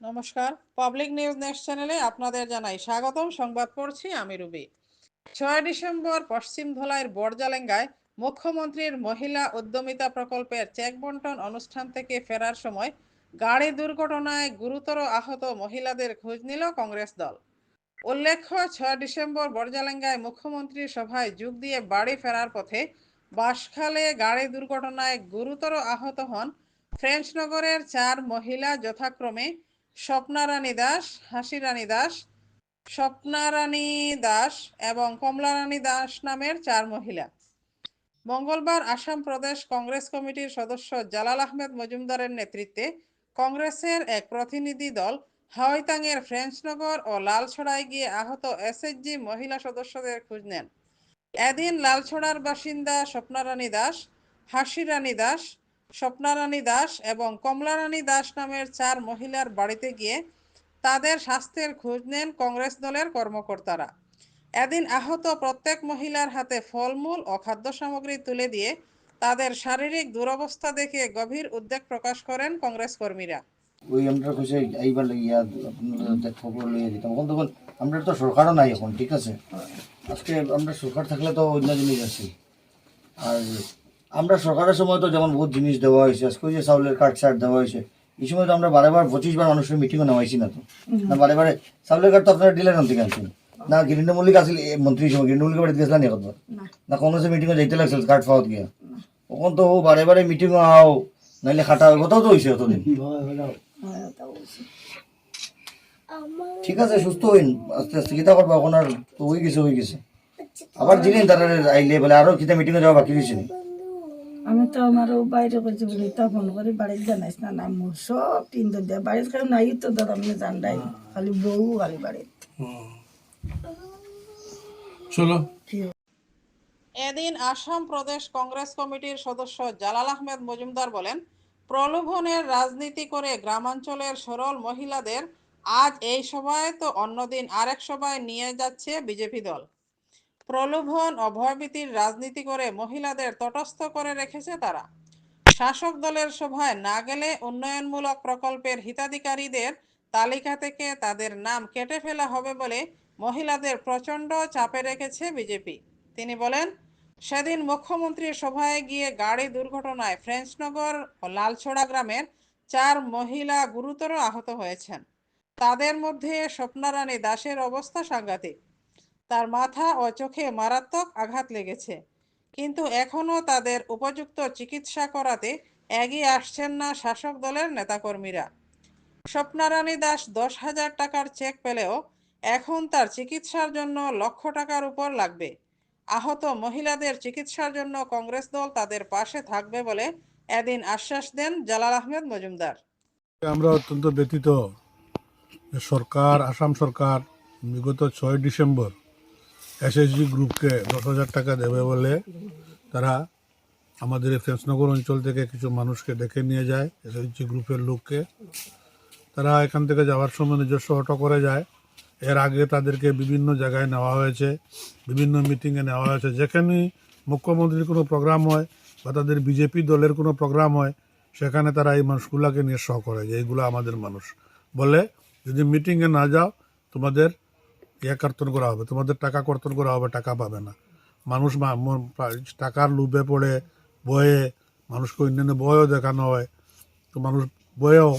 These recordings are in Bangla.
নমস্কার, পাবলিক নিউজ নেক্সট চ্যানেলে আপনাদের জানাই স্বাগতম। সংবাদ পড়ছি আমি রুবি। 6 ডিসেম্বর পশ্চিম ধলাইয়ের বড়জালেঙ্গায় মুখ্যমন্ত্রীর মহিলা উদ্যমিতা প্রকল্পের চেক বন্টন অনুষ্ঠান থেকে ফেরার সময় গাড়ি দুর্ঘটনায় গুরুতর আহত মহিলাদের খোঁজ নিল কংগ্রেস দল। উল্লেখ্য, 6 ডিসেম্বর বড়জালেঙ্গায় মুখ্যমন্ত্রীর সভায় যোগ দিয়ে বাড়ি ফেরার পথে বাঁশখালে গাড়ি দুর্ঘটনায় গুরুতর আহত হন ফ্রেঞ্চনগরের 4 মহিলা, যথাক্রমে স্বপ্নারানী দাস, হাসিরানী দাস, স্বপ্নারানী দাস এবং কমলারানী দাস নামের 4 মহিলা। মঙ্গলবার আসাম প্রদেশ কংগ্রেস কমিটির সদস্য জালাল আহমেদ মজুমদারের নেতৃত্বে কংগ্রেসের এক প্রতিনিধি দল হাওয়াইতাংয়ের ফ্রেঞ্চনগর ও লালছড়ায় গিয়ে আহত এসএইচজি মহিলা সদস্যদের খোঁজ নেন। এদিন লালছড়ার বাসিন্দা স্বপ্নারানী দাস, হাসিরানী দাস, স্বপ্নারানী দাস এবং কমলারানী দাস নামের 4 মহিলার বাড়িতে গিয়ে তাদের স্বাস্থ্যের খোঁজ নেন কংগ্রেস দলের কর্মকর্তারা। এদিন আহত প্রত্যেক মহিলার হাতে ফলমূল ও খাদ্য সামগ্রী তুলে দিয়ে তাদের শারীরিক দুরবস্থা দেখে গভীর উদ্বেগ প্রকাশ করেন কংগ্রেস কর্মীরা। ওই আমরা খুশি এইবার ইয়া আপনাদের খবর লইয়া দিতাম তখন আমরা তো সরকারও নাই এখন, ঠিক আছে। আজকে আমরা সরকার থাকলে তো অন্য জিনিস আছে। আর আমরা সরকারের সময় তো যেমন বহুত জিনিস দেওয়া হয়েছে, আজকে যে চাউলের কার্ড সার্ট দেওয়া হয়েছে, এই সময় তো আমরা বারে 25 বার মানুষের মিটিংও নেওয়াইছি না তো। না বারে চাউলের কার্ড তো আপনারা ডিলার থেকে আনছেন না? গিরিন্দ্র মল্লিক আসলে মন্ত্রী সময় গিরিন্দ্র মল্লিক বাড়িতে গেছিলেন একবার না? কংগ্রেসের মিটিংয়ে যাইতে লাগছিল কার্ড পাওয়াত গিয়া, তখন তো বারে মিটিংও আও নাইলে খাটা কথাও তো হয়েছে অতদিন। ঠিক আছে, সুস্থ হইন আস্তে আস্তে, কিতা করবো এখন, আর তো হয়ে গেছে। আবার জিনিস তারা আইলে বলে আরো কিতা মিটিংয়ে যাওয়া বাকি রয়েছে। আমি তো আমার বাইরে করছি বলে তা ফোন করে বাড়িতে জানাইস না নাম সব 3 দিন দিয়ে বাড়িতে কেউ নাই তো দাদা আমি জানলাই খালি বউ খালি বাড়িতে চলো। এদিন আসাম প্রদেশ কংগ্রেস কমিটির সদস্য জালাল আহমেদ মজুমদার বলেন, প্রলোভনের রাজনীতি করে গ্রামাঞ্চলের সরল মহিলাদের আজ এই সভায় তো অন্যদিন আরেক সভায় নিয়ে যাচ্ছে বিজেপি দল। প্রলোভন ও ভয়ভীতির রাজনীতি করে মহিলাদের তটস্থ করে রেখেছে তারা। শাসক দলের সভায় না গেলে উন্নয়নমূলক প্রকল্পের হিতাধিকারীদের তালিকা থেকে তাদের নাম কেটে ফেলা হবে বলে মহিলাদের প্রচণ্ড চাপে রেখেছে বিজেপি। তিনি বলেন, সেদিন মুখ্যমন্ত্রীর সভায় গিয়ে গাড়ি দুর্ঘটনায় ফ্রেঞ্চনগর ও লালছড়া গ্রামের 4 মহিলা গুরুতর আহত হয়েছেন। তাদের মধ্যে স্বপ্নারানী দাসের অবস্থা সাংঘাতিক। তার মাথা ও চোখে মারাত্মক আঘাত লেগেছে, কিন্তু এখনও তাদের উপযুক্ত চিকিৎসা করাতে এগিয়ে আসছেন না শাসক দলের নেতাকর্মীরা। স্বপ্নারানী দাস 10,000 টাকার চেক পেলেও এখন তার চিকিৎসার জন্য লক্ষ টাকার উপর লাগবে। আহত মহিলাদের চিকিৎসার জন্য কংগ্রেস দল তাদের পাশে থাকবে বলে এদিন আশ্বাস দেন জালাল আহমেদ মজুমদার। আমরা অত্যন্ত ব্যথিত যে আসাম সরকার বিগত 6 ডিসেম্বর এসএসজি গ্রুপকে 10,000 টাকা দেবে বলে তারা আমাদের এই ফ্রেঞ্চনগর অঞ্চল থেকে কিছু মানুষকে ডেকে নিয়ে যায়। এসএসজি গ্রুপের লোককে তারা এখান থেকে যাওয়ার সময় নিজস্ব অটো করে যায়। এর আগে তাদেরকে বিভিন্ন জায়গায় নেওয়া হয়েছে, বিভিন্ন মিটিংয়ে নেওয়া হয়েছে। যেখানে মুখ্যমন্ত্রীর কোনো প্রোগ্রাম হয় বা তাদের বিজেপি দলের কোনো প্রোগ্রাম হয়, সেখানে তারা এই মানুষগুলোকে নিয়ে শো করে যে এইগুলো আমাদের মানুষ, বলে যদি মিটিংয়ে না যাও তোমাদের কর্তন করা হবে, তোমাদের টাকা কর্তন করা হবে, টাকা পাবে না। মানুষ টাকার লোভে পড়ে বয়ে মানুষকে অন্যান্য বয়েও দেখানো হয়, তো মানুষ বয়েও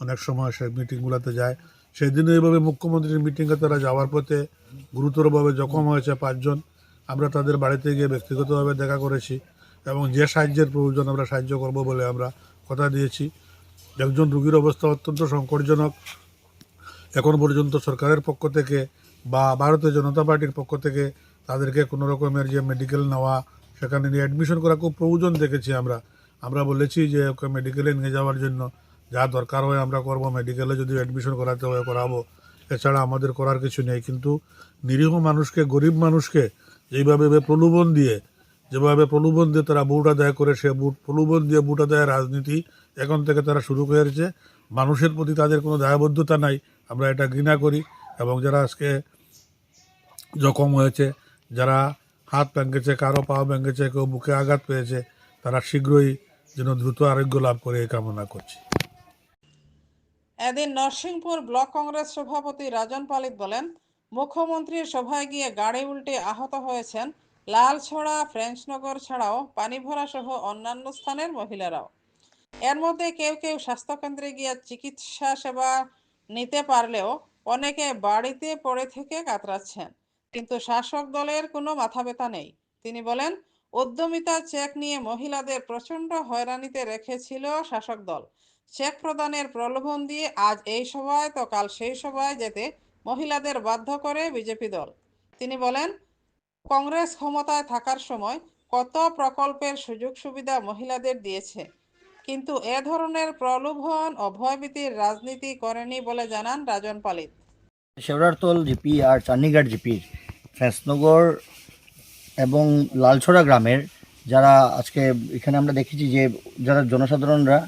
অনেক সময় সে মিটিংগুলোতে যায়। সেদিনও এইভাবে মুখ্যমন্ত্রীর মিটিংয়ে তারা যাওয়ার পথে গুরুতরভাবে জখম হয়েছে 5 জন। আমরা তাদের বাড়িতে গিয়ে ব্যক্তিগতভাবে দেখা করেছি এবং যে সাহায্যের প্রয়োজন আমরা সাহায্য করব বলে আমরা কথা দিয়েছি। একজন রোগীর অবস্থা অত্যন্ত সংকটজনক। এখন পর্যন্ত সরকারের পক্ষ থেকে বা ভারতীয় জনতা পার্টির পক্ষ থেকে তাদেরকে কোনো রকমের যে মেডিকেল নেওয়া, সেখানে নিয়ে অ্যাডমিশন করা খুব প্রয়োজন দেখেছি আমরা বলেছি যে ওকে মেডিকেলে নিয়ে যাওয়ার জন্য যা দরকার হয় আমরা করব, মেডিকেলে যদি অ্যাডমিশন করাতে হয় করাবো, এছাড়া আমাদের করার কিছু নেই। কিন্তু নিরীহ মানুষকে, গরিব মানুষকে যেভাবে প্রলোভন দিয়ে তারা ভোট আদায় করে, সে প্রলোভন দিয়ে ভোট আদায়ের রাজনীতি এখন থেকে তারা শুরু করেছে। মানুষের প্রতি তাদের কোনো দায়বদ্ধতা নাই, আমরা এটা ঘৃণা করি। এবং যারা আজকে জখম হয়েছে, যারা হাত ভেঙেছে, কারো পা ভেঙেছে, কেউ বুকে আঘাত পেয়েছে, তারা শীঘ্রই যেন দ্রুত আরোগ্য লাভ করে এই কামনা করছি। এদিন নরসিংপুর ব্লক কংগ্রেস সভাপতি রাজন পালিত বলেন, মুখ্যমন্ত্রীর সভায় গিয়ে গাড়ি উল্টে আহত হয়েছেন লালছড়া, ফ্রেঞ্চনগর ছাড়াও পানিভরা সহ অন্যান্য স্থানের মহিলারাও। এর মধ্যে কেউ কেউ স্বাস্থ্যকেন্দ্রে গিয়ে চিকিৎসা সেবা নিতে পারলেও অনেকে বাড়িতে পড়ে থেকে কাতরাচ্ছেন, কিন্তু শাসক দলের কোনো মাথা ব্যথা নেই। তিনি বলেন, উদ্যমিতা চেক নিয়ে মহিলাদের প্রচণ্ড হয়রানিতে রেখেছিল শাসক দল। চেক প্রদানের প্রলোভন দিয়ে আজ এই সভায় তো কাল সেই সভায় যেতে মহিলাদের বাধ্য করে বিজেপি দল। তিনি বলেন, কংগ্রেস ক্ষমতায় থাকার সময় কত প্রকল্পের সুযোগ সুবিধা মহিলাদের দিয়েছে, কিন্তু এ ধরনের প্রলোভন ও ভয়ভীতির রাজনীতি করেনি বলে জানান রাজন পালিত। শেওড়ারতল জিপি আর চান্নিঘাট জিপির ফ্রেঞ্চনগর এবং লালছড়া গ্রামের যারা আজকে এখানে আমরা দেখেছি যে যারা জনসাধারণরা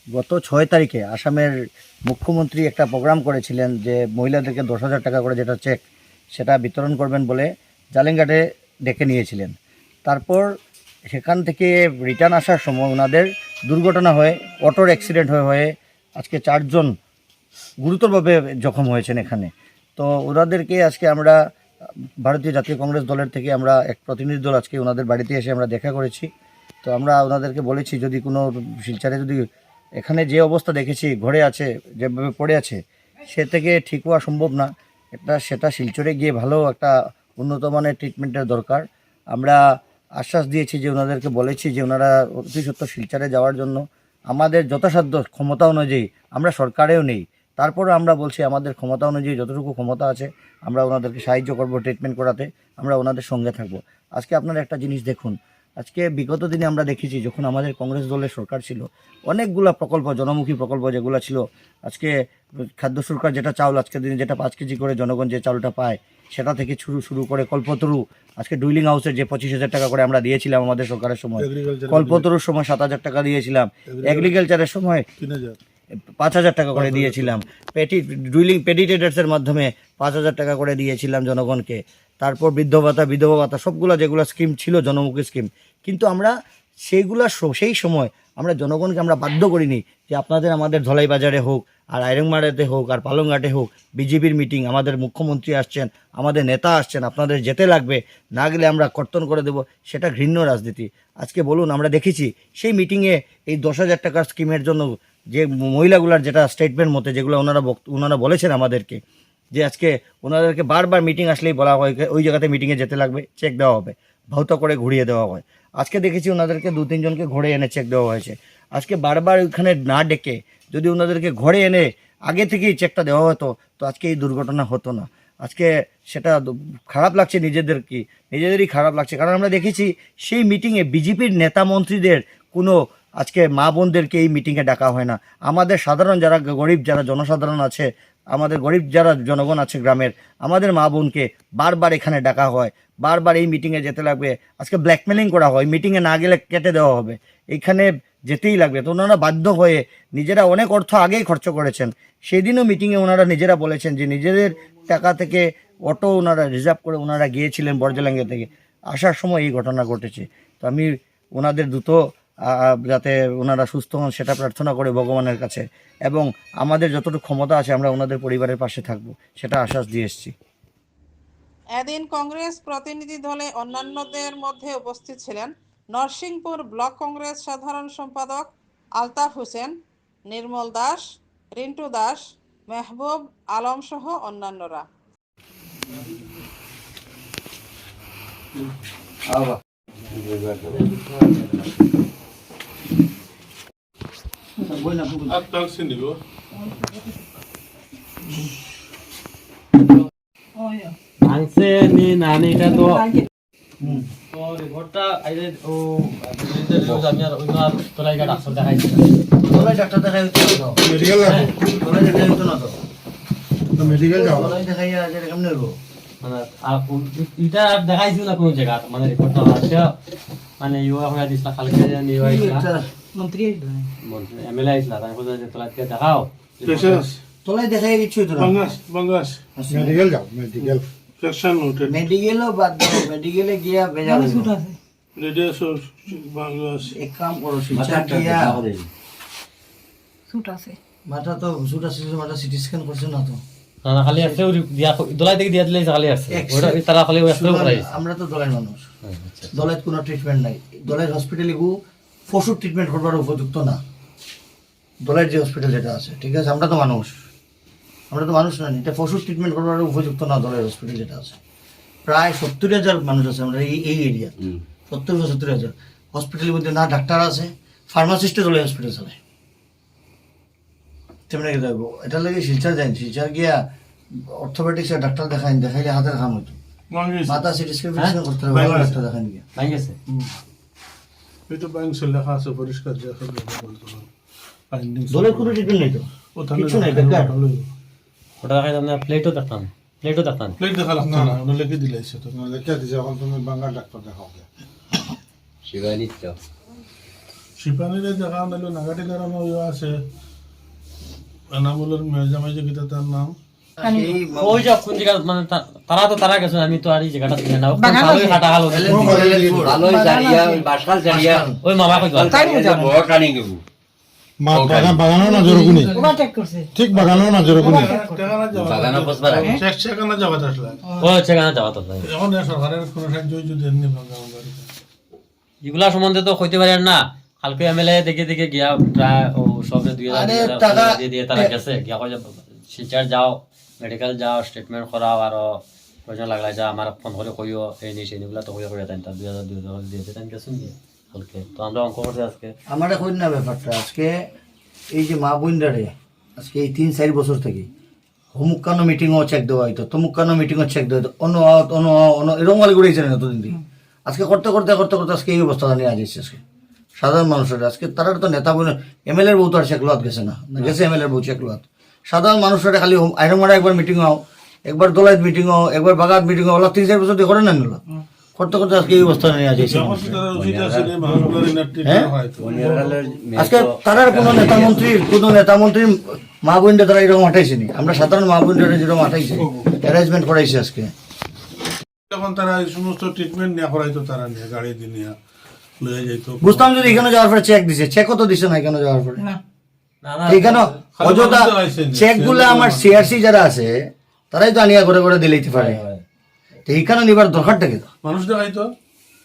গত 6 তারিখে আসামের মুখ্যমন্ত্রী একটা প্রোগ্রাম করেছিলেন যে মহিলাদেরকে 10,000 টাকা করে যেটা চেক সেটা বিতরণ করবেন বলে জালেঙ্গাটে ডেকে নিয়েছিলেন। তারপর সেখান থেকে রিটার্ন আসার সময় ওনাদের দুর্ঘটনা হয়ে অটোর অ্যাক্সিডেন্ট হয়ে আজকে 4 জন গুরুতরভাবে জখম হয়েছেন এখানে। তো ওনাদেরকে আজকে আমরা ভারতীয় জাতীয় কংগ্রেস দলের থেকে আমরা এক প্রতিনিধি দল আজকে ওনাদের বাড়িতে এসে আমরা দেখা করেছি। তো আমরা ওনাদেরকে বলেছি যদি কোনো শিলচরে যদি এখানে যে অবস্থা দেখেছি ঘরে আছে যেভাবে পড়ে আছে সে থেকে ঠিক হওয়া সম্ভব না, সেটা শিলচরে গিয়ে ভালো একটা উন্নত মানের ট্রিটমেন্টের দরকার। আমরা আশ্বাস দিয়েছি যে ওনাদেরকে বলেছি যে ওনারা অতি সত্ত্বর শিলচরে যাওয়ার জন্য আমাদের যথাসাধ্য ক্ষমতা অনুযায়ী, আমরা সরকারেও নেই, তারপরে আমরা বলছি আমাদের ক্ষমতা অনুযায়ী যতটুকু ক্ষমতা আছে আমরা ওনাদেরকে সাহায্য করব ট্রিটমেন্ট করাতে, আমরা ওনাদের সঙ্গে থাকব। আজকে আপনারা একটা জিনিস দেখুন, আজকে বিগত দিনে আমরা দেখেছি যখন আমাদের কংগ্রেস দলের সরকার ছিল অনেকগুলো প্রকল্প, জনমুখী প্রকল্প যেগুলো ছিল, আজকে খাদ্য সরকার যেটা চাউল আজকের দিনে যেটা 5 কেজি করে জনগণ যে চাউলটা পায় সেটা থেকে শুরু করে কল্পতরু, আজকে ডুইলিং হাউসের যে 25,000 টাকা করে আমরা দিয়েছিলাম আমাদের সরকারের সময়, কল্পতরুর সময় 7,000 টাকা দিয়েছিলাম, এগ্রিকালচারের সময় 5,000 টাকা করে দিয়েছিলাম, ডুইলিং পেডি ট্রেডার্সের মাধ্যমে 5,000 টাকা করে দিয়েছিলাম জনগণকে। তারপর বৃদ্ধ ভাতা, বিধবা ভাতা, সবগুলো যেগুলো স্কিম ছিল জনমুখী স্কিম, কিন্তু আমরা সেইগুলা সেই সময় আমরা জনগণকে আমরা বাধ্য করিনি যে আপনাদের আমাদের ধলাই বাজারে হোক আর আইরংমারাতে হোক আর পালংঘাটে হোক বিজেপির মিটিং, আমাদের মুখ্যমন্ত্রী আসছেন, আমাদের নেতা আসছেন, আপনাদের যেতে লাগবে, না গেলে আমরা কর্তন করে দেব, সেটা ঘৃণ্য রাজনীতি। আজকে বলুন, আমরা দেখেছি সেই মিটিংয়ে এই 10,000 টাকার স্কিমের জন্য যে মহিলাগুলার যেটা স্টেটমেন্ট মতে যেগুলো ওনারা বলেছেন আমাদেরকে যে আজকে ওনাদেরকে বারবার মিটিং আসলেই বলা হয় ওই জায়গাতে মিটিংয়ে যেতে লাগবে, চেক দেওয়া হবে, ভৌত করে ঘুরিয়ে দেওয়া হয়। আজকে দেখেছি ওনাদেরকে 2-3 জনকে ঘরে এনে চেক দেওয়া হয়েছে। আজকে বারবার ওইখানে না ডেকে যদি ওনাদেরকে ঘরে এনে আগে থেকেই চেকটা দেওয়া হতো তো আজকে এই দুর্ঘটনা হতো না। আজকে সেটা খারাপ লাগছে, নিজেদেরই খারাপ লাগছে, কারণ আমরা দেখেছি সেই মিটিংয়ে বিজেপির নেতা মন্ত্রীদের কোনো আজকে মা বোনদেরকে এই মিটিংয়ে ডাকা হয় না। আমাদের সাধারণ যারা গরিব যারা জনসাধারণ আছে, আমাদের গরিব যারা জনগণ আছে গ্রামের, আমাদের মা বোনকে বারবার এখানে ডাকা হয়, বারবার এই মিটিংয়ে যেতে লাগবে, আজকে ব্ল্যাকমেলিং করা হয়, মিটিংয়ে না গেলে কেটে দেওয়া হবে, এখানে যেতেই লাগবে। তো ওনারা বাধ্য হয়ে নিজেরা অনেক অর্থ আগেই খরচ করেছেন, সেদিনও মিটিংয়ে ওনারা নিজেরা বলেছেন যে নিজেদের টাকা থেকে অটো ওনারা রিজার্ভ করে ওনারা গিয়েছিলেন বর্জলাঙ্গা থেকে, আসার সময় এই ঘটনা ঘটেছে। তো আমি ওনাদের দ্রুত যাতে ওনারা সুস্থ হন সেটা প্রার্থনা করে ভগবানের কাছে, এবং আমাদের যতটুকু ক্ষমতা আছে আমরা ওনাদের পরিবারের পাশে থাকব সেটা আশ্বাস দিয়ে এসেছি। এদিন কংগ্রেস প্রতিনিধি দলে অন্যান্যদের মধ্যে উপস্থিত ছিলেন নরসিংপুর ব্লক কংগ্রেস সাধারণ সম্পাদক আলতাফ হোসেন, নির্মল দাস, রিন্টু দাস, মেহবুব আলম সহ অন্যান্যরা। ভাঙছে নি নানি এটা তো তো রিপোর্টটা আইলে ও আমি আর ওই আর তোলাই গা ডাক্তার দেখাইছি তোলাই ডাক্তার দেখাই হতো না, মেডিকেল তোলাই দেখাই হতো না, তো মেডিকেল যাও, তোলাই দেখাইয়া যে কেমনে হলো মানে আর এটা আর দেখাইছি না কোনো জায়গা, মানে রিপোর্টটা আছে মানে ইউয়া হয়ে দিছলা কালকে জানি ইউয়া মন্ত্রী এমএলএ আইছলা তাই বলে যে তোলাকে দেখাও তোলাই দেখাই দিচ্ছি তো না, মেডিকেল যাও, মেডিকেল মেডিকেলও বাদ দাও, মেডিকেলে গিয়া ভেজাল সুট আছে এক কাম করো শিলচর গিয়া সুট আছে মাথা তো হুজুর আছে মাথা সিটি স্ক্যান করছে না তো না না খালি একটা দিয়া দলাই থেকে দিয়া দিলে খালি আছে ওটা তারা খালি একটা করাই আমরা তো দলের মানুষ দলের কোনো ট্রিটমেন্ট নাই দলের হসপিটালে গু পশুর ট্রিটমেন্ট করবার উপযুক্ত না দলের যে হসপিটাল যেটা আছে ঠিক আছে আমরা তো মানুষ না এটা পশুর ট্রিটমেন্ট করবার উপযুক্ত না দলের হসপিটাল যেটা আছে প্রায় 70,000 মানুষ আছে আমরা এই এরিয়া 70,000 হসপিটালের মধ্যে না ডাক্তার আছে ফার্মাসিস্টে দলের হসপিটাল চলে তেমনি দেখবো এটা লাগে শিলচার যাই শিলচার গিয়া অর্থোপেডিক্সের ডাক্তার দেখাইলে হাতের কাম হইতো মাথা সিটি স্ক্যান করতে হবে ডাক্তার দেখান গিয়া ভাই গেছে এই তো ব্যাংক লেখা আছে পরিষ্কার যে এখন বলতে পারো দলের কোনো ট্রিটমেন্ট নেই তো কিছু নাই বেকার ওটা দেখাই আপনার প্লেটও দেখতাম প্লেট দেখা লাগতো না ওটা লিখে দিলাইছে তো লিখে দিছে এখন তুমি বাংলা ডাক্তার দেখাও শিপানিরে দেখা নাইলো নাগাটি কারণে আছে এনামুলের মেজামাইজে কিতা তার নাম ওই যে কোন জায়গা মানে তারা গেছে আমি তো আর এই জায়গাটা চিনি না ভালোই কাটা হাল ভালোই জারিয়া বাসকাল জারিয়া ওই মামা কই বড় টানি গেব বাগানো না জরুরি ওভারটেক করছে ঠিক বাগানো না জরুরি বাগানো বসবার আগে সেখানে যাওয়া আসলে ও সেখানে যাওয়া তো নাই এখন সরকারের কোনো সাহায্য যদি এমনি বাগানো এগুলা সম্বন্ধে তো কইতে পারেন না কালকে এমএলএ দেখে গিয়া প্রায় ও সবে 2000 দিয়ে তারা গেছে গিয়া কই শিলচর যাও মেডিকেল যাও স্টেটমেন্ট করাও আর প্রয়োজন লাগলে যা আমার ফোন করে কইও এই নিয়ে সেইগুলা তো কইয়া করে দেন 2000 দিয়ে দেন গেছে কালকে তো আমরা অঙ্ক করতে আজকে আমার এখন না ব্যাপারটা আজকে এই যে মা বোনদারে আজকে এই 3-4 বছর থেকে অমুক কানো মিটিংও চেক দেওয়া হইতো তমুক কানো মিটিংও চেক দেওয়া হইতো অন্য এরকম বলে করেছে না এতদিন দিন আজকে করতে আজকে এই অবস্থা নিয়ে আসছে আজকে সাধারণ মানুষের আজকে তারা তো নেতা বোন এমএলএর বউ তো আর চেকলোয়াত গেছে না গেছে এমএলএর বউ চেকলোয়াত সাধারণ মানুষের খালি আইরমারা একবার মিটিং হও একবার দোলাইত মিটিং হও একবার বাগাত মিটিং হও 3-4 বছর দিয়ে করে না নিল করতে আজকে এই অবস্থা নিয়ে আসছে আজকে তারার কোনো নেতা মন্ত্রীর মা বোনদের তারা এরকম হাঁটাইছে নি আমরা সাধারণ মা বোনদের যেরকম হাঁটাইছে অ্যারেঞ্জমেন্ট করাইছে আজকে তখন তারা এই সমস্ত ট্রিটমেন্ট নিয়ে করাইতো তারা নিয়ে গাড়ি দিয়ে নিয়ে লয়ে যাইতো বুঝতাম যদি এখানে যাওয়ার পরে চেক দিছে চেকও তো দিছে না এখানে যাওয়ার পরে না এখানে অযথা চেক গুলো আমার সিআরসি যারা আছে তারাই তো আনিয়া করে দিলেইতে পারে তো এইখানে নিবার দরকারটা কি মানুষ দেখাইতো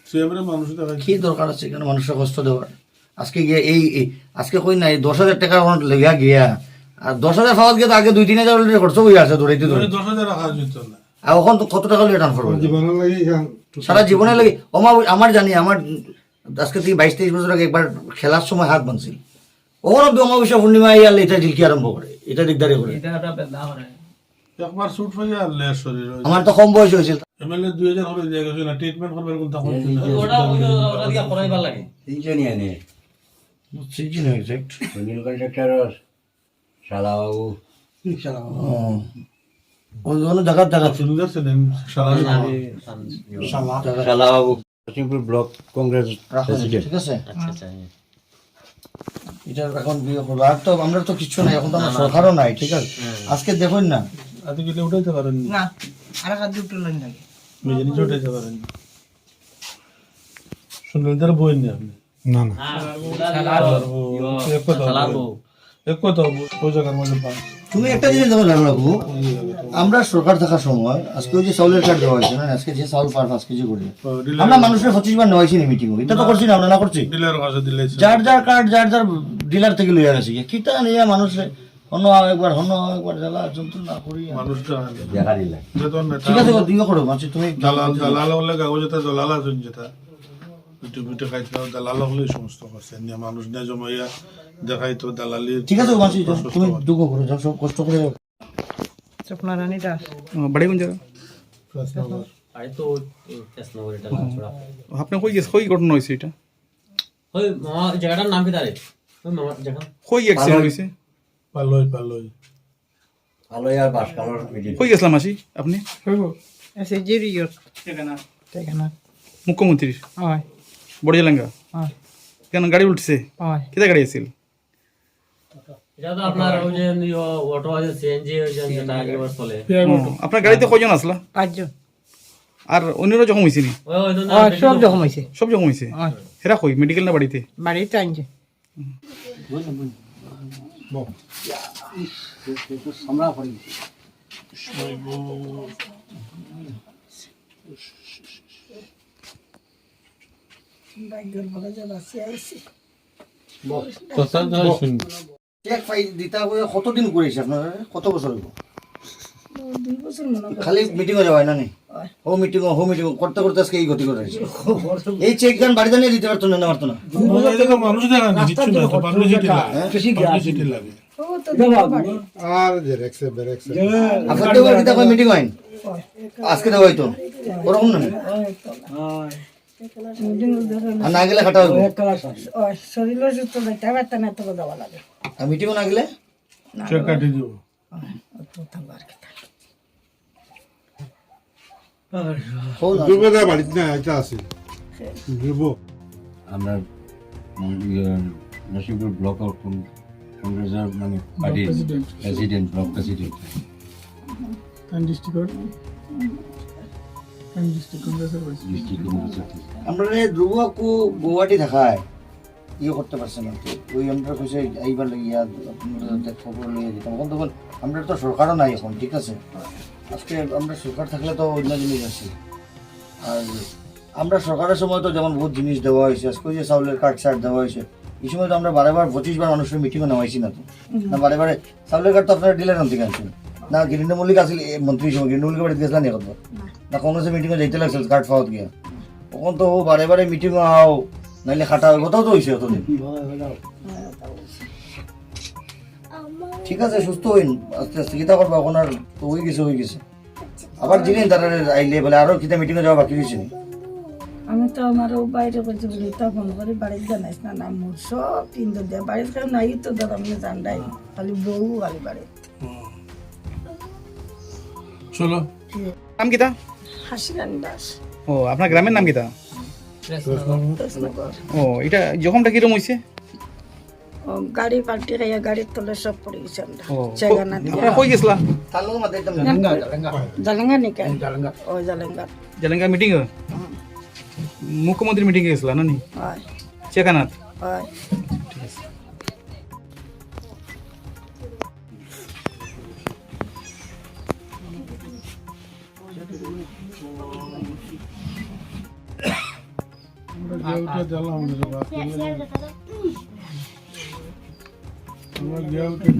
সিএমরে মানুষ দেখাইতো কি দরকার আছে এখানে মানুষের কষ্ট দেওয়ার আজকে গিয়ে আজকে কই নাই 10,000 টাকা লইয়া গিয়া আর 10,000 পাওয়া গিয়ে তো আগে 2-3 হাজার খরচ হয়ে আছে দৌড়াইতে 10,000 রাখা যেত না আর এখন তো কত টাকা লইয়া ট্রান্সফার করবে জীবনের লাগি সারা জীবনের লাগে আমার জানি আমার আজকে থেকে 22-23 বছর আগে একবার খেলার সময় হাত ভাঙছিল ওখানে অব্দি অমাবস্যা পূর্ণিমা আইয়ালে এটা ঝিলকি আরম্ভ করে এটা দিকদারি করে একবার শুট হয়ে আর লেয়ার শরীর আমার তো কম বয়স হয়েছিল এমএলএ 2000 হলে দিয়ে গেছে না ট্রিটমেন্ট করবার কোন তখন ওটা দিয়া করাইবার লাগে তিনজনই আনে সুনীল কন্ট্রাক্টর শালাবাবু ওই কোনো জায়গা সুন্দর ছিলেন শালাবাবু লক্ষ্মীপুর ব্লক কংগ্রেস প্রেসিডেন্ট ঠিক আছে আচ্ছা এটা এখন বিয়ে করবো আর তো আমরা তো কিছু নাই এখন তো আমার সরকারও নাই ঠিক আছে আজকে দেখুন না আজকে গেলে উঠাইতে পারেন না আর হাত দুটো লাইন লাগে নিজে নিজে উঠাইতে পারেন সুন্দর বই নি আপনি না না এক কথা ওই জায়গার মধ্যে পান তুমি একটা জিনিস দেখো রাখবো আমরা সরকার থাকার সময় আজকে ওই যে চাউলের কার্ড দেওয়া হয়েছে না আজকে যে চাউল 5 কেজি করে আমরা মানুষের 25 বার নেওয়াইছি মিটিং এটা তো করছি না আমরা না করছি ডিলার কাছে দিলে যার কার্ড যার ডিলার থেকে লইয়া গেছি কিতা নিয়ে মানুষে অন্য একবার জ্বালা যন্ত্রণা করি মানুষটা দেখারই লাগে যেতন ঠিক আছে দিও করো মাছি তুমি দালাল হলে কাগজেতে দলাল আছেন যেটা বিটে খাইতে দালাল হলে সমস্ত করছে নিয়ে মানুষ নিয়ে জমাইয়া দেখাইতো দালালি ঠিক আছে মাছি তুমি দুঃখ করো যাও সব কষ্ট করে স্বপ্না রানী দাস বাড়ি কোন জায়গা আই তো কেস নগর এটা ছড়া আপনি কই ঘটনা হয়েছে এটা ওই মামা জায়গাটার নাম কি তারে ওই মামা জায়গা কই অ্যাক্সিডেন্ট হয়েছে পালই ভালো আর বাসকালোর মিটিং কই গেছিলাম মাসি আপনি আছে জিরিয়ত ঠিকানা মুখ্যমন্ত্রীর হয় বড়জেলাঙ্গা হয় কেন গাড়ি উঠছে হয় কেটা গাড়ি আছিল এটা তো আপনার ওই যে অটো আছে সিএনজি ওই যে যেটা আগে বার চলে আপনার গাড়িতে কয়জন আসলা 5 জন আর অন্যরা জখম হয়েছে নি ওই সব রকম হয়েছে সব জখম হয়েছে হয় হেরা কই মেডিকেল না বাড়িতে বাড়িতে আনছে ভাগ্যের বলে যে বাঁচিয়ে আইছি। চেক পাই দিতা হয়ে কতদিন করেছে আপনারা, কত বছর হইব? 2 বছর মনে হয়। খালি মিটিংয়ে যাওয়ায় না নি? হয়। ও মিটিং করতে করতে আজকে এই গতি করে আছে। এই চেক গান বাড়িতে নিয়ে দিতে পারতো না পারতো না? মানুষ দেখা দিচ্ছি না তো, পাবলিসিটি লাগে। ও তো দেওয়া বাড়ি। আর জেরেক্সে বেরেক্সে আপনার তো দিতে হয় মিটিং হয় হয়। আজকে দেওয়া হয়তো ওরকম না? মিটিং ধরে আর না গেলে খাটা হইব। শরীর অসুস্থ যাইতে পারতে না, তো যাওয়া লাগে। আর মিটিংও না গেলে চেক কাটি দিব। তো থাকবার কথা। দুবেলা বাড়িতে না এটা আছে দিব। আমরা নসিবপুর ব্লক কংগ্রেসের মানে পার্টির প্রেসিডেন্ট, ব্লক প্রেসিডেন্ট। ডিস্ট্রিক্ট কংগ্রেসের ডিস্ট্রিক্ট কংগ্রেসের আমরা ধ্রুবকু গুয়াহাটি থাকায় ইয়ে করতে পারছে না তো, ওই আমরা কইছে এইবার লাগিয়া আপনাদের খবর লিয়ে দিতাম। তখন আমরা তো সরকারও নাই এখন, ঠিক আছে? আজকে আমরা সরকার থাকলে তো অন্য জিনিস আছে। আর আমরা সরকারের সময় তো যেমন বহুত জিনিস দেওয়া হয়েছে, আজকে ওই যে চাউলের কার্ড সার্ট দেওয়া হয়েছে, এই সময় তো আমরা বারেবার 25 বার মানুষের মিটিংও নেওয়াইছি না তো, না বারে চাউলের কার্ড তো আপনারা ডিলার থেকে আনছেন না? গিরিন্দ্র মল্লিক আসলে মন্ত্রী সময় গিরিন্দ্র মল্লিক বাড়িতে গেছিলেন এখন না কংগ্রেসের মিটিংয়ে যাইতে লাগছিল কার্ড পাওয়াত গিয়া, তখন তো ও বারে মিটিংও আও নাইলে খাটা হয়, কোথাও তো হয়েছে অতদিন। ঠিক আছে, সুস্থ হইন আস্তে আস্তে, কিতা করবো এখন, আর তো হয়ে গেছে। আবার জিনিস তারা আইলে বলে আরো কিতা মিটিংয়ে যাওয়া বাকি রয়েছে। আমি তো আমার বাইরে করছি বলে তখন করে বাড়িতে জানাইস না, নাম সব 3 দিন দিয়ে বাড়িতে কেউ নাই তো দাদা, আমি জানডাই খালি বউ খালি বাড়ি। চলো নাম কিতা? হাসিরান দাস। ও আপনার গ্রামের নাম কিতা? ও এটা জখমটা কিরম হয়েছে? ও গাড়ি পাল্টি খাইয়া গাড়ির তলে সব পড়ে গেছে আমরা। ও জায়গা না দিয়ে আপনারা কই গেছিলা? তার লোক মাথায় একদম জালেঙ্গা নিকা ও জালেঙ্গা জালেঙ্গা মিটিং মুখ্যমন্ত্রী মিটিং গেছিলা না নি? হয় চেকানাত। হয়। ঠিক আছে। আমরা গিয়ে উঠে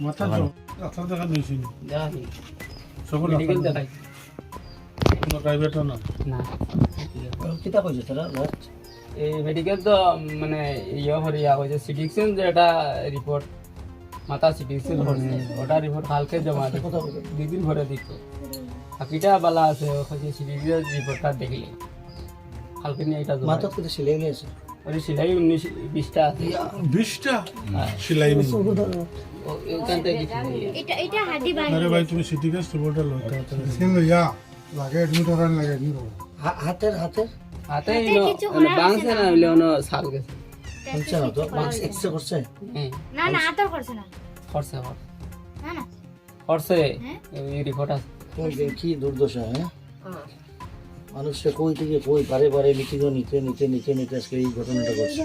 মাথা ডাক্তার দেখা নিয়েছি সকল কোনো প্রাইভেটও না। কিতা কইছে তারা লাস্ট এই মেডিকেল তো মানে ইয়ে হরিয়া হয়েছে সিটিক্সেন যেটা রিপোর্ট মাথা সিটিক্সেন হচ্ছে ওটা রিপোর্ট কালকে জমা দেবো 2 দিন ভরে দিত বাকিটা বালা আছে হচ্ছে সিটিক্সের রিপোর্টটা দেখলে কালকে নিয়ে এটা জমা মাথা কত সিলাই নিয়েছে? ওই সেলাই 19-20টা আছে 20টা সেলাই নিয়ে। ওখান থেকে এটা হাড্ডি আরে ভাই তুমি সিটি কেস রিপোর্টটা লইতে লাগে এডমিট করার লাগে হাতের হাতে বাংছে না হইলে অন্য সাল গেছে হচ্ছে না তো, মার্কস এক্সরে করছে? না না আতর করছে না খরচে না না খরচে এই রিপোর্ট আছে কি দুর্দশা, হ্যাঁ? মানুষকে কই থেকে কই বারে মিটিংও নিতে আজকে এই ঘটনাটা ঘটছে।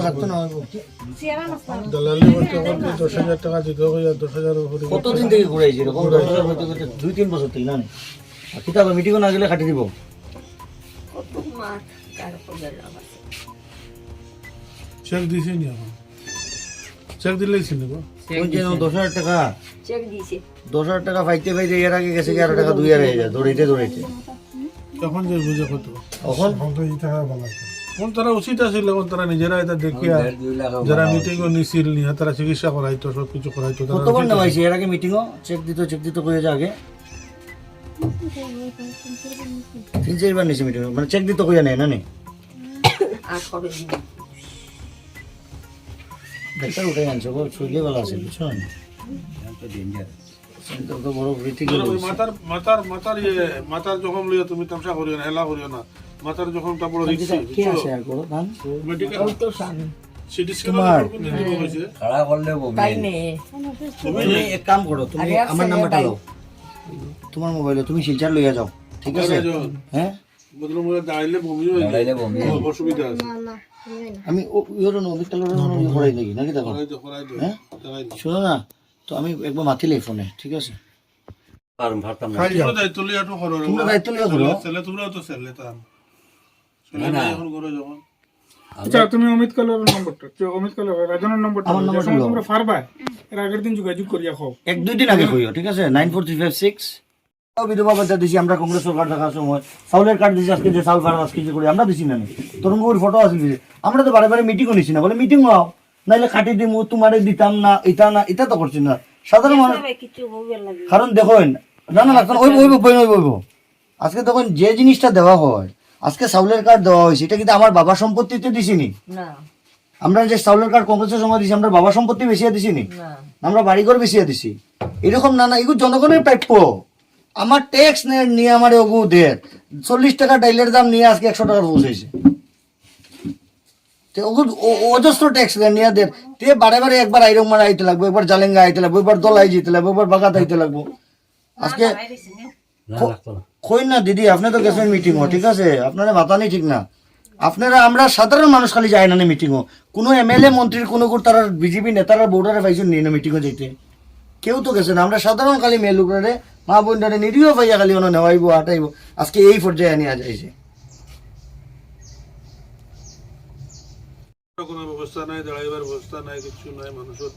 লাগতো না হইবো। দালালি করতে 10,000 টাকা দিতে হবে, 10,000 উপরে কতদিন থেকে ঘুরাইছি এরকম 10,000 হইতে 2-3 বছর থেকে না? আর কিতাব মিটিংও না গেলে কাটি দিব। চেক দিছি নি এখন? চেক দিলেই ছিল গো। ওই যে 10,000 টাকা চেক দিয়েছে 10,000 টাকা পাইতে এর আগে গেছে 11 টাকা 2,000 হয়ে যায় দৌড়াইতে তখন যে বুঝে কত তখন কোন তারা উচিত আছিল, কোন তারা নিজেরা এটা দেখিয়া যারা মিটিংও নিছিল নিয়ে তারা চিকিৎসা করাইতো, সব কিছু করাইতো। কতবার নেওয়াইছে এর আগে মিটিংও? চেক দিত কয়ে যা আগে 3-4 বার নিছে মিটিং, মানে চেক দিত কইয়া নেয় না নি? ডাক্তার উঠে আনছে গো, ছুইলে ভালো আছে বুঝছো না? তো বড় ক্রিটিক্যাল মাথার জখম লইয়া তুমি তামসা করিও না, হেলা করিও না। মাথার জখমটা বড় রিস্ক। কি আছে আর করো দান মেডিকেল সিটি তোমার খাড়া করলে তুমি এক কাম করো, তুমি আমার নাম্বারটা দাও তোমার মোবাইলে, তুমি শিলচার লইয়া যাও, ঠিক আছে? হ্যাঁ বদলমূলে দাঁড়াইলে বমি হয়ে যায়, দাঁড়াইলে বমি হয়। অসুবিধা আছে। না না তুমি না আমি অমিত কালার করাই নাকি নাকি দেখো করাই দাও, হ্যাঁ দেখাই দাও। শোনো না, তো আমি একবার মাতিলে ফোনে, ঠিক আছে? আর ভাবতাম না। তোমরা দায়িত্ব লিয়ে একটু করো রে। তোমরা দায়িত্ব লিয়ে করো। ছেলে তোমরাও তো ছেলে তার ছেলে না, না। নাই এখন করে যখন আচ্ছা তুমি অমিত কালারের নম্বরটা অমিত কালার রাজনের নম্বরটা আমার নম্বরটা যখন দাও। তোমরা পারবা এর আগের দিন যোগাযোগ করিয়া খাও। 1-2 দিন আগে কইও, ঠিক আছে? 94356 বিধবা ভাতা দিছি আমরা, কংগ্রেস সরকার থাকার সময় চাউলের কার্ড দিছি, আজকে যে চাউল ফার্ম আজকে যে করি আমরা দিছি না, তরুণগৌর ফটো আছে দিছি আমরা, তো বারে বারে মিটিংও নিছি না, বলে মিটিং হও নাইলে খাটি দিমু তোমারে দিতাম না, এটা তো করছি না সাধারণ মানুষ। কারণ দেখুন, না না এখন ওইব আজকে তখন যে জিনিসটা দেওয়া হয়, আজকে চাউলের কার্ড দেওয়া হয়েছে, এটা কিন্তু আমার বাবা সম্পত্তিতে দিছিনি। আমরা যে চাউলের কার্ড কংগ্রেসের সময় দিছি, আমরা বাবা সম্পত্তি বেশিয়ে দিছিনি, আমরা বাড়িঘর বেশিয়ে দিছি। এরকম না এগুলো জনগণের প্রাপ্য। আমার ট্যাক্স নিয়ে আমার ওগু দের 40 টাকা ডাইলের দাম নিয়ে আজকে 100 টাকা পৌঁছেছে, অজস্র ট্যাক্স নিয়ে দের তে বারে বারে একবার আইরংমার আইতে লাগবে, একবার জালেঙ্গা আইতে লাগবে, একবার দলাই যেতে লাগবে, একবার বাগাত আইতে লাগবো। আজকে না লাগতো না। কই না দিদি, আপনি তো গেছেন মিটিং, ঠিক আছে? আপনারা মাথা নেই ঠিক না, আপনারা আমরা সাধারণ মানুষ খালি যায় না মিটিং, কোনো এমএলএ মন্ত্রীর কোনো তারা বিজেপি নেতারা বোর্ডারে পাইছেন নিয়ে না মিটিংও যাইতে, কেউ তো গেছে না। আমরা সাধারণ খালি মেয়ে লোকরে মা বোনটারে নিরীহ পাইয়া খালি অন্য নেওয়াইব আটাইব, আজকে এই পর্যায়ে নিয়ে যাইছে। কোনো ব্যবস্থা নাই, দাঁড়াইবার ব্যবস্থা নাই, কিছু নাই মানুষের।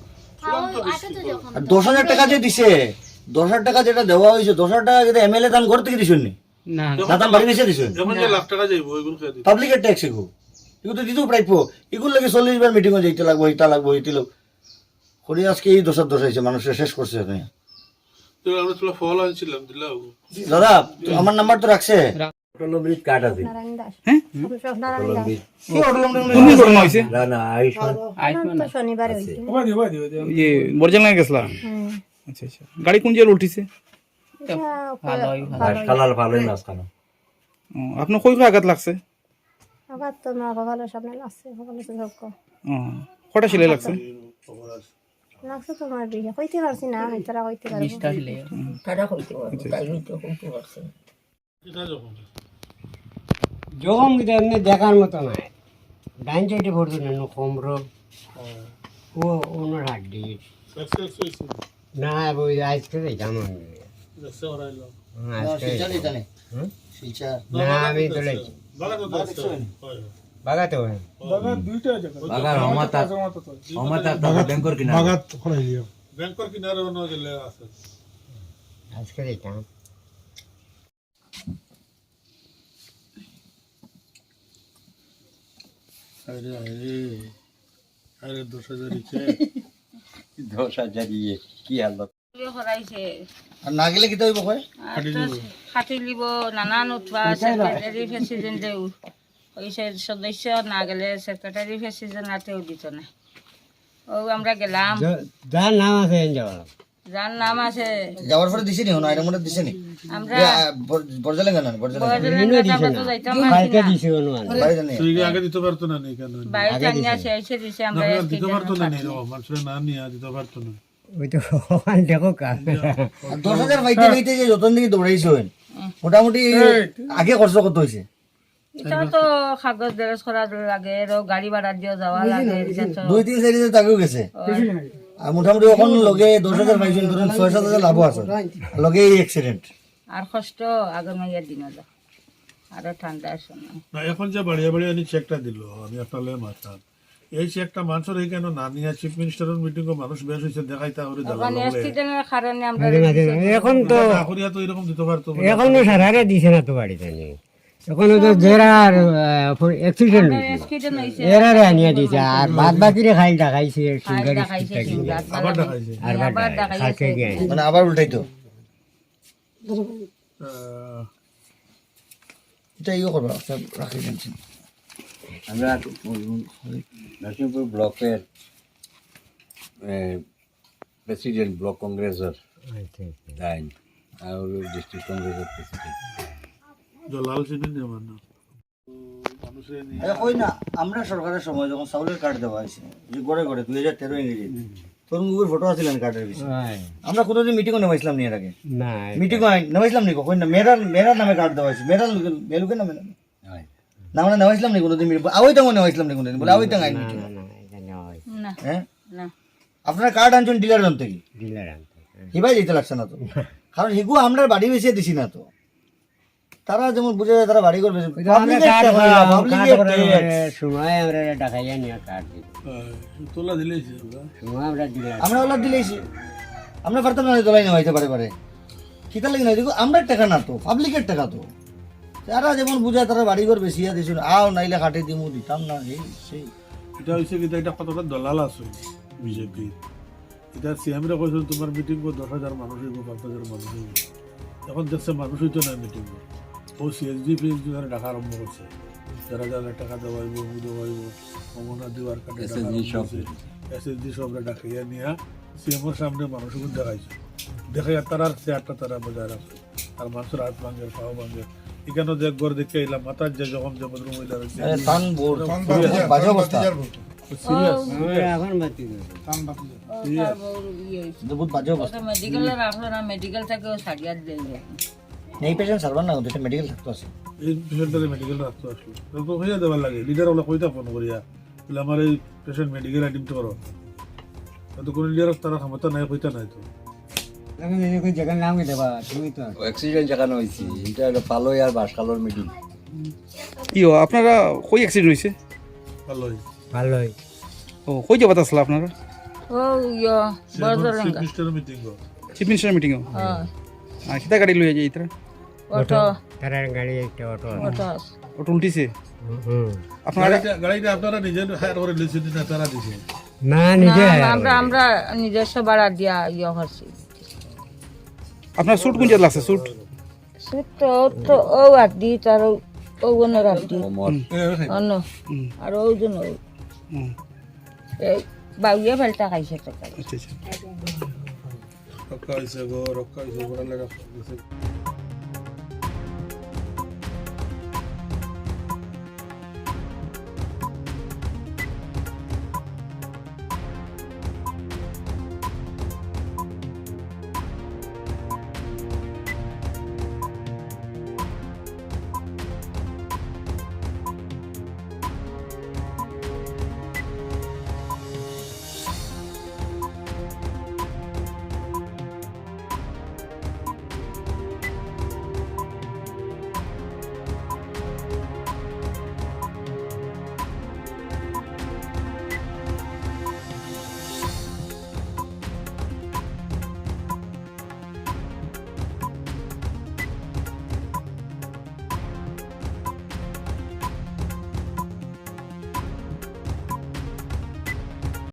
আটা তো যখন আর 10,000 টাকা যে দিছে, 10,000 টাকা যেটা দেওয়া হয়েছে, 10,000 টাকা যেটা এমএলএ দান ঘর থেকে দিছেন নি, না না দাম বাড়ি বেশি দিছেন, এখন যে লাখ টাকা যাইব এগুলো খেয়ে দিতে। পাবলিকের ট্যাক্স এগুলো এগুলো তো দিতেও প্রাপ্য। এগুলো লাগে 40 বার মিটিংও যাইতে লাগবো, এটা লাগবো এইতে লোক করি, আজকে এই দোষার দোষ হয়েছে, মানুষের শেষ করছে। তো আমরা তোলা ফল আনছিলাম দিলাম। দাদা আমার নাম্বার তো রাখছে, অটোলম্বিক কার্ড আছে। নারায়ণ দাস হ্যাঁ? অটোলম্বিক। কোন ঘটনা হয়েছে? না না আয়ুষ্মান তো শনিবারে হইছে ওবা দিও ওই যে বরজালায় গেছলা? আচ্ছা আচ্ছা, গাড়ি কোন জায়গায় উল্টিছে? খালাল ভালোই নাচ খানো। আপনার কই কই আঘাত লাগছে? আবার তো না ভালো সামনে লাগছে ভালো সব কটা সেলাই লাগছে? লাগছে তোমার বিয়ে কইতে পারছি না, আমি তোরা কইতে পারবো এটা যখন যখন এমনি দেখার মতো নাই, ডাইন সাইডে ভরতো না কোমর ও ওনার হাড্ডি সাকসেস হয়েছে, না ওই আজকে যাইতাম আমি। দেখছে ওরাইলো না আমি তো লেছি বালা তো দেখছে হয় বাগাতে হয় দাদা দুইটা জায়গা বাগার হমাতা ব্যাংকর কিনা ব্যাংকর কিনারে অন্য গেলে আছে। আজকে যাইতাম। আরে আরে আরে 10,000 ইচ্ছে 10,000 ইয়ে কি হালত। হরাইছে আর না গেলে কি হইব কয়? খাটি লিব নানান উঠবা সেক্রেটারি প্রেসিডেন্ট হয়েছে সদস্য না গেলে সেক্রেটারি প্রেসিডেন্ট আতেও দিত না। ও আমরা গেলাম, যার নাম আছে যাওয়া যার নাম আছে যাওয়ার পরে দিছি নি, আইরং মধ্যে দিছি নি, আমরা বরজালে গানা বরজালে আমরা তো যাইতাম কালকে না, দিছে অনুমান বাড়ি জানি তুই কি আগে দিতে পারতো না নি কেন? বাইরে জানিয়া শেষে দিছে আমরা না দিতে পারতো না নি, মানুষের না নিয়ে দিতে পারতো না। ওই তো ভগবান দেখো কাজ 10,000 পাইতে পাইতে যে যতন দিকে দৌড়াইছেন মোটামুটি আগে খরচ কত হয়েছে? এটা তো কাগজ দেরস করা লাগে, আরো গাড়ি ভাড়া দিয়ে যাওয়া লাগে, এটা তো 2-3 হাজার টাকাও গেছে। আর মোটামুটি এখন লগে 10,000 পাইছেন, ধরুন 6-7 লাভ আছে, লগে এই অ্যাক্সিডেন্ট আর কষ্ট আগের মাইয়ার দিন হলো, আরো ঠান্ডার সময়। না এখন যে বাড়িয়ে বাড়িয়ে আনি চেকটা দিল, আমি আপনার মাথান এই চেকটা মানুষের এই কেন না নিয়ে চিফ মিনিস্টারের মিটিং মানুষ বেশ হয়েছে দেখাই তাহলে এখন অ্যাক্সিডেন্টের কারণে আমরা এখন তো চাকরিয়া তো এরকম দিতে পারতো। এখনো সারারে দিছে না তো বাড়িতে নিয়ে, এখন তো যারা অ্যাক্সিডেন্ট হয়েছে অ্যাক্সিডেন্ট হয়েছে এরারে আনিয়ে দিছে, আর বাদ বাকিরে খাই দেখাইছে দেখাইছে সিঙ্গার আবার দেখাইছে আর আবার দেখাইছে মানে আবার উল্টাইতো। এটা ইয়ে করবা রাখি টেনশন। আমরা নরসিংপুর ব্লকের প্রেসিডেন্ট ব্লক কংগ্রেসের দাইন আর ডিস্ট্রিক্ট কংগ্রেসের প্রেসিডেন্ট লাল চিনি নিয়ে মানো মানুষের নিয়ে ওই না আমরা সরকারের সময় যখন চাউলের কার্ড দেওয়া হয়েছে যে গড়ে গড়ে 2013 ইংরেজি তরুণ গগৈর ফটো আছিল কার্ডের পিছনে আমরা কোনোদিন মিটিংও নেওয়াইছিলাম নি এর আগে মিটিং নেওয়াইছিলাম নি কখন না মেয়েরার নামে কার্ড দেওয়া হয়েছে মেয়েলুকের নামে না আমরা নেওয়াইছিলাম নি কোনোদিন আওয়াই তো নেওয়াইছিলাম নি কোনোদিন বলে আওয়াই তো আইন মিটিং না হ্যাঁ না আপনার কার্ড আনছেন ডিলার আনতে কি হিবাই দিতে লাগছে না তো কারণ হিগু আমরা বাড়ি বেশি দিছি না তো তারা যেমন বুঝে যায় তারা বাড়ি করবে সময় আমরা ডাকাইয়া নিয়ে কার্ড দিব তোলা দিলেই সময় আমরা দিলাম আমরা ওলা দিলেইছি আমরা পারতাম না তোলাই নেওয়াইতে পারে কিতা লাগে না দেখো আমরা টাকা না তো পাবলিকের টাকা তো তারা যেমন বুঝায় তারা বাড়ি ঘর বেশি দিছিল আও নাইলে কাটে দিমু দিতাম না এই সেই এটা হয়েছে কিন্তু এটা কতটা দলাল আছে বিজেপি এটা সিএমরা কইছিল তোমার মিটিং কো 10,000 মানুষ হইব 5,000 মানুষ হইব এখন দেখছে মানুষ হইতো না মিটিং ও সিএসডি পিএসডি করে ডাকা আরম্ভ করছে যারা যারা টাকা দেওয়াইব অমনা দেওয়ার কাটে এসএসডি সবরে ডাকাইয়া নিয়া সিএমর সামনে মানুষকে দেখাইছে দেখাইয়া তারার চেয়ারটা তারা বজায় রাখছে আর মানুষের হাত ভাঙে পাও ভাঙে এখানে যে একবার দেখে এলাম মাথার যে যখন যে ভদ্র মহিলা রয়েছে তান বোর বাজে অবস্থা বহুত বাজে অবস্থা মেডিকেলে রাখলো না মেডিকেল থেকেও সারিয়া দিয়ে এই পেশেন্ট সারবার না এটা মেডিকেল থাকতো আছে এই পেশেন্টটারে মেডিকেল রাখতে আসলো তো হইয়া দেওয়ার লাগে লিডার ওলা কইতা ফোন করিয়া বলে আমার এই পেশেন্ট মেডিকেল অ্যাডমিট করো তো কোনো লিডার তারা ক্ষমতা নাই কইতা নাই তো অ্যাক্সিডেন্ট যেখানে হয়েছে এটা হলো পালই আর বাসকালোর মিটিং ইয়ো আপনারা কই অ্যাক্সিডেন্ট হয়েছে ভালোই ও কই যাবাত আসলা আপনারা ও ইয়া বড়জলেঙ্গা মিস্টার মিটিং গো চিফ মিনিস্টার মিটিং হ্যাঁ আর কিতা গাড়ি লইয়া যাই ইতরা অটো অটো উল্টিছে আপনারা গাড়িটা আপনারা নিজে হায়ার করে লিখেছেন না তারা দিছে না আমরা নিজস্ব ভাড়া দিয়া ইয়া করছি আপনার স্যুট কোন জায়গা লাগছে স্যুট তো ও আদি তার ও গনের আদি অন্য আর ও জন এই বাউয়া ফেলতা খাইছে তো আচ্ছা আচ্ছা রক্ষা হয়েছে গো রক্ষা হয়েছে বড় লাগা